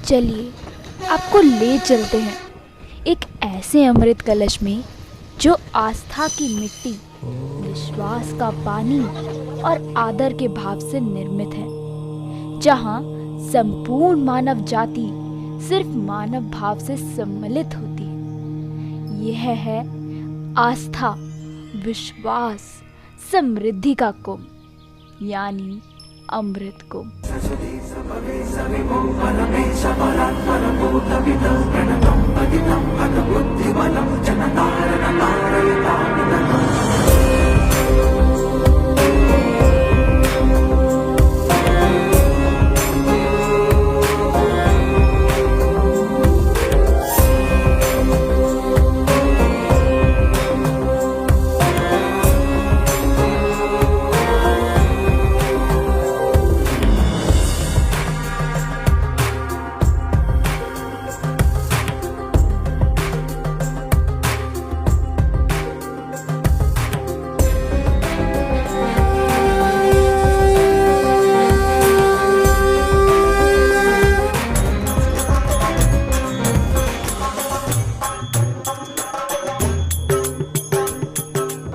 चलिए आपको ले चलते हैं एक ऐसे अमृत कलश में जो आस्था की मिट्टी, विश्वास का पानी और आदर के भाव से निर्मित है, जहाँ संपूर्ण मानव जाति सिर्फ मानव भाव से सम्मिलित होती है। यह है आस्था, विश्वास, समृद्धि का कुंभ, यानी अमृत कुंभ।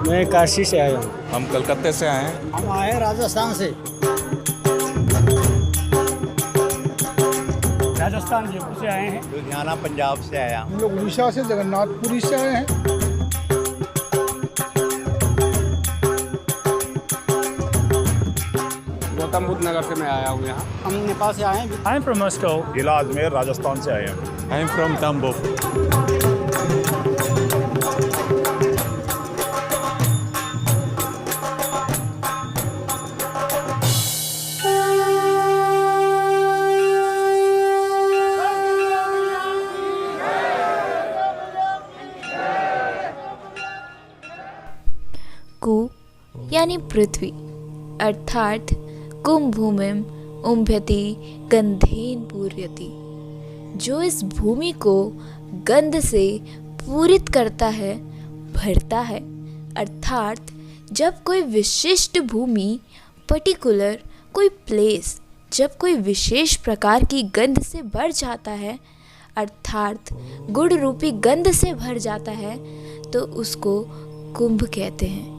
मैं काशी से आया हूँ। हम कलकत्ते से आए हैं। हम आए हैं राजस्थान से। राजस्थान जयपुर से आए हैं। लुधियाना पंजाब से आया हूँ। हम लोग उड़ीसा से, जगन्नाथपुरी से आए हैं। गौतम बुद्ध नगर से मैं आया हूँ यहाँ। हम नेपाल से आए हैं। I'm from Moscow. जिला अजमेर, राजस्थान से आए हैं। आई एम फ्रॉम तंबू। कु यानी पृथ्वी, अर्थात कुम भूमिम उम्भ्यति गंधेन पूर्यति, जो इस भूमि को गंध से पूरित करता है, भरता है। अर्थात जब कोई विशिष्ट भूमि, पर्टिकुलर कोई प्लेस, जब कोई विशेष प्रकार की गंध से भर जाता है, अर्थात गुण रूपी गंध से भर जाता है, तो उसको कुंभ कहते हैं।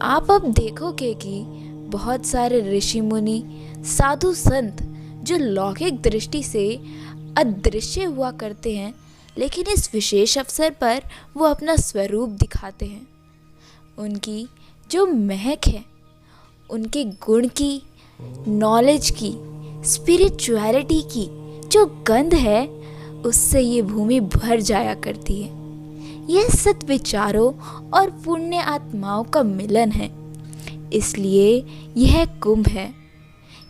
आप अब देखोगे कि बहुत सारे ऋषि मुनि, साधु संत जो लौकिक दृष्टि से अदृश्य हुआ करते हैं, लेकिन इस विशेष अवसर पर वो अपना स्वरूप दिखाते हैं। उनकी जो महक है, उनके गुण की, नॉलेज की, स्पिरिचुअलिटी की जो गंध है, उससे ये भूमि भर जाया करती है। यह सद्विचारों और पुण्य आत्माओं का मिलन है, इसलिए यह कुंभ है।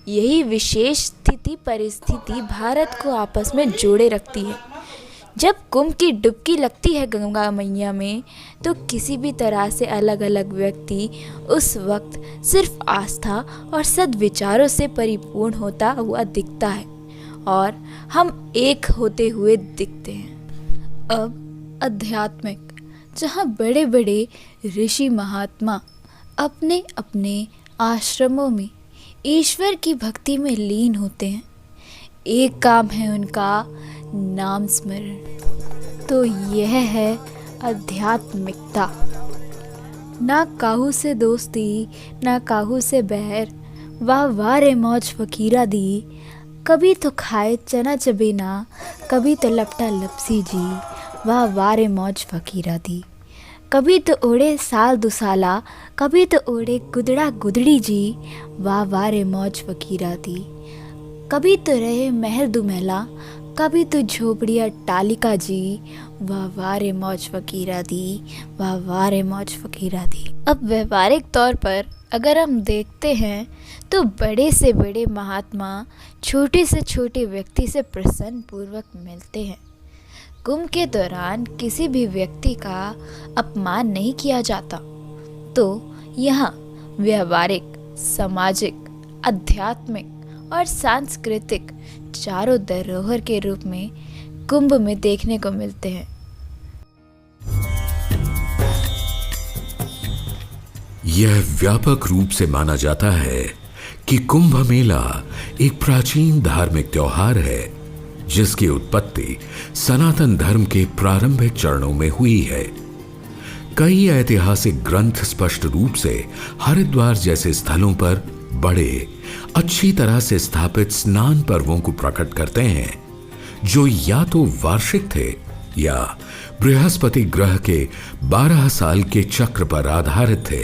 यही विशेष स्थिति परिस्थिति भारत को आपस में जोड़े रखती है। जब कुंभ की डुबकी लगती है गंगा मैया में, तो किसी भी तरह से अलग अलग व्यक्ति उस वक्त सिर्फ आस्था और सद्विचारों से परिपूर्ण होता हुआ दिखता है और हम एक होते हुए दिखते हैं। अब आध्यात्मिक, जहाँ बड़े बड़े ऋषि महात्मा अपने अपने आश्रमों में ईश्वर की भक्ति में लीन होते हैं। एक काम है उनका नाम स्मरण। तो यह है आध्यात्मिकता। ना काहू से दोस्ती, ना काहू से बैर, वाह वाह रे मौज फकीरा दी। कभी तो खाए चना चबेना, कभी तो लपटा लपसी जी, वाह वाह रे मौज फकीरा दी। कभी तो ओढ़े साल दुसाला, कभी तो ओढ़े गुदड़ा गुदड़ी जी, वाह वाह रे मौज फकीरा दी। कभी तो रहे महल दुमहला, कभी तो झोपड़िया टालिका जी, वाह वाह रे मौज फकीरा दी, वाह वाह रे मौज फकीरा दी। अब व्यवहारिक तौर पर अगर हम देखते हैं तो बड़े से बड़े महात्मा छोटे से छोटे व्यक्ति से प्रसन्न पूर्वक मिलते हैं। कुंभ के दौरान किसी भी व्यक्ति का अपमान नहीं किया जाता। तो यहाँ व्यवहारिक, सामाजिक, आध्यात्मिक और सांस्कृतिक चारों धरोहर के रूप में कुंभ में देखने को मिलते हैं। यह व्यापक रूप से माना जाता है कि कुंभ मेला एक प्राचीन धार्मिक त्योहार है जिसकी उत्पत्ति सनातन धर्म के प्रारंभिक चरणों में हुई है। कई ऐतिहासिक ग्रंथ स्पष्ट रूप से हरिद्वार जैसे स्थलों पर बड़े अच्छी तरह से स्थापित स्नान पर्वों को प्रकट करते हैं, जो या तो वार्षिक थे या बृहस्पति ग्रह के 12 साल के चक्र पर आधारित थे।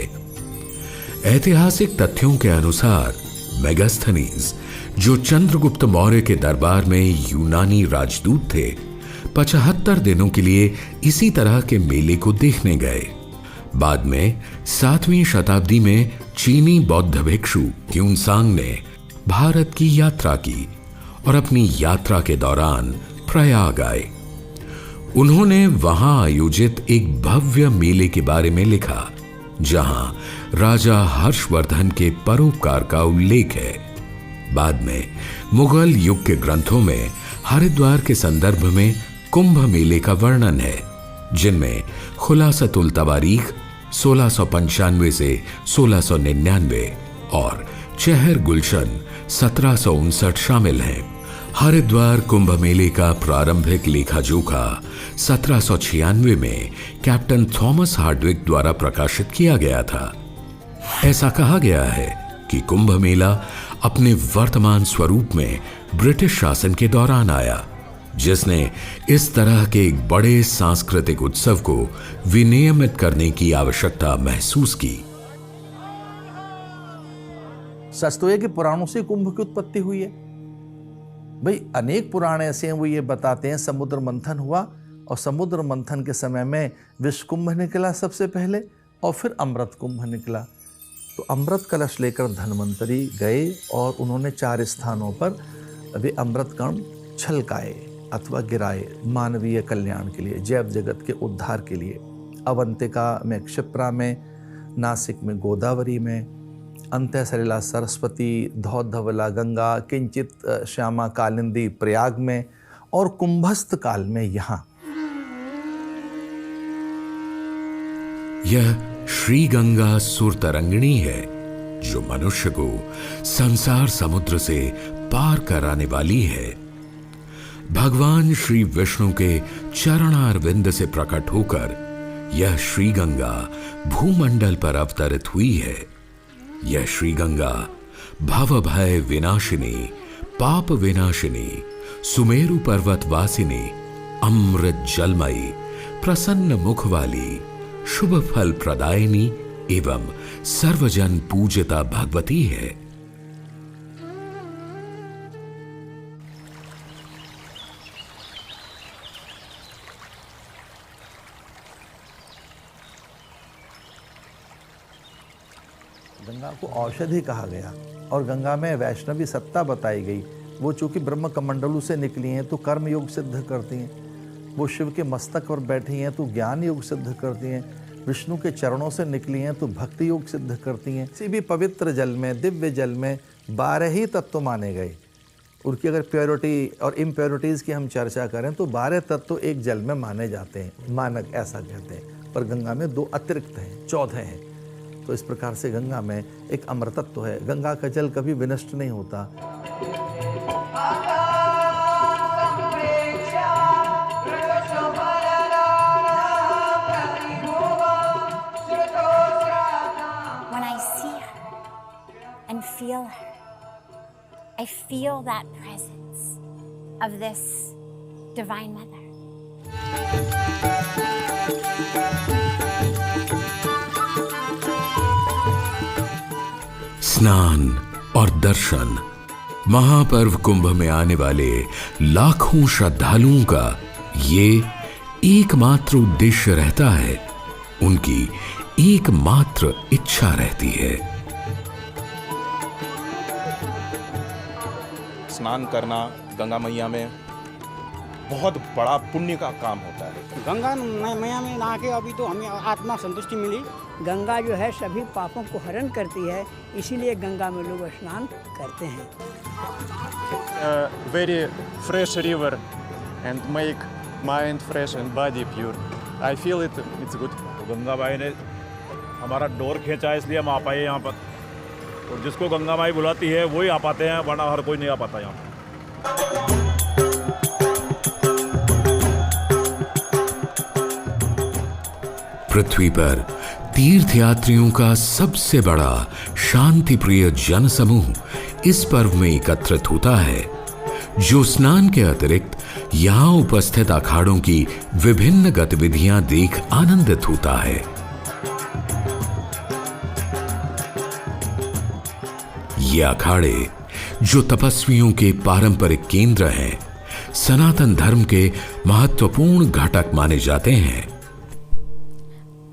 ऐतिहासिक तथ्यों के अनुसार मेगास्थनीज, जो चंद्रगुप्त मौर्य के दरबार में यूनानी राजदूत थे, 75 दिनों के लिए इसी तरह के मेले को देखने गए। बाद में 7वीं शताब्दी में चीनी बौद्ध भिक्षु ह्यूनसांग ने भारत की यात्रा की और अपनी यात्रा के दौरान प्रयाग आए। उन्होंने वहां आयोजित एक भव्य मेले के बारे में लिखा, जहां राजा हर्षवर्धन के परोपकार का उल्लेख है। बाद में मुगल युग के ग्रंथों में हरिद्वार के संदर्भ में कुंभ मेले का वर्णन है, जिनमें खुलासतुल तवारीख 1695 से 1699 और चेहर गुलशन 1759 शामिल हैं। हरिद्वार कुंभ मेले का प्रारंभिक लेखा जोखा 1796 में कैप्टन थॉमस हार्डविक द्वारा प्रकाशित किया गया था। ऐसा कहा गया है कि कुंभ मेला अपने वर्तमान स्वरूप में ब्रिटिश शासन के दौरान आया, जिसने इस तरह के एक बड़े सांस्कृतिक उत्सव को विनियमित करने की आवश्यकता महसूस की। सच तो है कि पुराणों से कुंभ की उत्पत्ति हुई है। भाई अनेक पुराण ऐसे हैं, वो ये बताते हैं समुद्र मंथन हुआ और समुद्र मंथन के समय में विष कुंभ निकला सबसे पहले और फिर अमृत कुंभ निकला। तो अमृत कलश लेकर धन्वंतरी गए और उन्होंने 4 स्थानों पर वे अमृत कण छलकाए अथवा गिराए मानवीय कल्याण के लिए, जैव जगत के उद्धार के लिए। अवंतिका में क्षिप्रा में, नासिक में गोदावरी में, अंतः सलिला सरस्वती, धौधवला गंगा, किंचित श्यामा कालिंदी प्रयाग में और कुंभस्थ काल में यहाँ। यह श्री गंगा सुरतरंगिणी है, जो मनुष्य को संसार समुद्र से पार कराने वाली है। भगवान श्री विष्णु के चरणारविंद से प्रकट होकर यह श्री गंगा भूमंडल पर अवतरित हुई है। यह श्री गंगा भव भय विनाशिनी, पाप विनाशिनी, सुमेरु पर्वत वासिनी, अमृत जलमयी, प्रसन्न मुख वाली, शुभ फल प्रदायिनी एवं सर्वजन पूजिता भगवती है। गंगा को औषधि कहा गया और गंगा में वैष्णवी सत्ता बताई गई। वो चूंकि ब्रह्म कमंडलू से निकली हैं तो कर्म योग सिद्ध करती हैं। वो शिव के मस्तक पर बैठी हैं तो ज्ञान योग सिद्ध करती हैं। विष्णु के चरणों से निकली हैं तो भक्ति योग सिद्ध करती हैं। किसी भी पवित्र जल में, दिव्य जल में 12 ही तत्व माने गए। उनकी अगर प्योरिटी और इम्प्योरिटीज़ की हम चर्चा करें तो 12 तत्व एक जल में माने जाते हैं, मानक ऐसा कहते हैं। पर गंगा में 2 अतिरिक्त हैं, 14 हैं। तो इस प्रकार से गंगा में एक अमृतत्व है। गंगा का जल कभी विनष्ट नहीं होता। When I see her and feel her, I feel that presence of this divine mother. स्नान और दर्शन। महापर्व कुंभ में आने वाले लाखों श्रद्धालुओं का ये एकमात्र उद्देश्य रहता है, उनकी एकमात्र इच्छा रहती है। स्नान करना गंगा मैया में बहुत बड़ा पुण्य का काम होता है। गंगा मैया में नहा के अभी तो हमें आत्मा संतुष्टि मिली। गंगा जो है सभी पापों को हरण करती है, इसीलिए गंगा में लोग स्नान करते हैं। Very fresh river and make mind fresh and body pure. I feel it's good. Ganga माई ने हमारा डोर खींचा है, इसलिए हम आ पाए यहाँ पर। और जिसको गंगा माई बुलाती है वही आ पाते हैं, वरना हर कोई नहीं आ पाता यहाँ पर। पृथ्वी पर तीर्थयात्रियों का सबसे बड़ा शांतिप्रिय जनसमूह इस पर्व में एकत्रित होता है, जो स्नान के अतिरिक्त यहां उपस्थित अखाड़ों की विभिन्न गतिविधियां देख आनंदित होता है। ये अखाड़े, जो तपस्वियों के पारंपरिक केंद्र हैं, सनातन धर्म के महत्वपूर्ण घटक माने जाते हैं।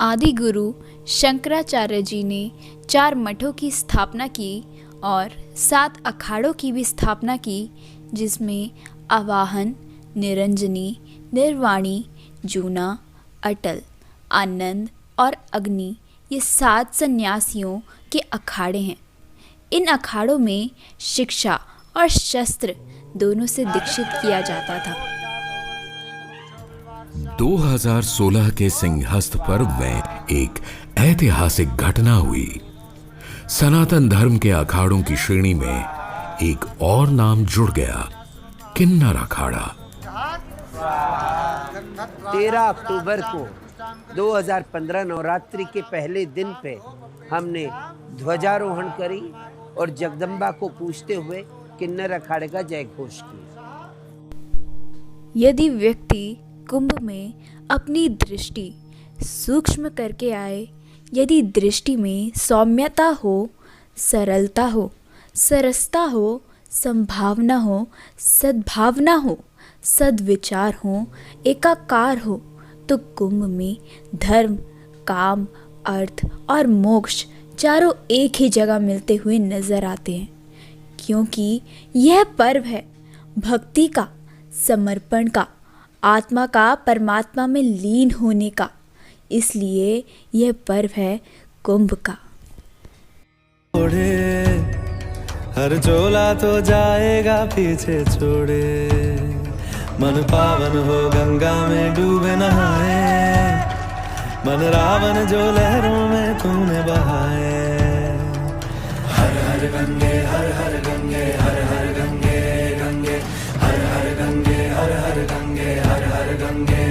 आदि गुरु शंकराचार्य जी ने 4 मठों की स्थापना की और 7 अखाड़ों की भी स्थापना की, जिसमें आवाहन, निरंजनी, निर्वाणी, जूना, अटल, आनंद और अग्नि, ये 7 सन्यासियों के अखाड़े हैं। इन अखाड़ों में शिक्षा और शस्त्र दोनों से दीक्षित किया जाता था। 2016 के सिंहस्थ पर्व में एक ऐतिहासिक घटना हुई। सनातन धर्म के अखाड़ों की श्रेणी में एक और नाम जुड़ गया, किन्नर अखाड़ा। 13 अक्टूबर को 2015 नवरात्रि के पहले दिन पे हमने ध्वजारोहण करी और जगदम्बा को पूजते हुए किन्नर अखाड़े का जय घोष किया। यदि व्यक्ति कुंभ में अपनी दृष्टि सूक्ष्म करके आए, यदि दृष्टि में सौम्यता हो, सरलता हो, सरसता हो, संभावना हो, सद्भावना हो, सद्विचार हो, एकाकार हो, तो कुंभ में धर्म, काम, अर्थ और मोक्ष चारों एक ही जगह मिलते हुए नजर आते हैं, क्योंकि यह पर्व है भक्ति का, समर्पण का, आत्मा का परमात्मा में लीन होने का। इसलिए यह पर्व है कुंभ का। हर झोला तो जाएगा पीछे छोड़े, मन पावन हो गंगा में डूबे नहाए, मन रावण जो लहरों में तूने बहाए। हर हर गंगे, हर हर गंगे, हर हर गंगे, गंगे हर हर गंगे, हर हर गंगे, हर हर गंगे।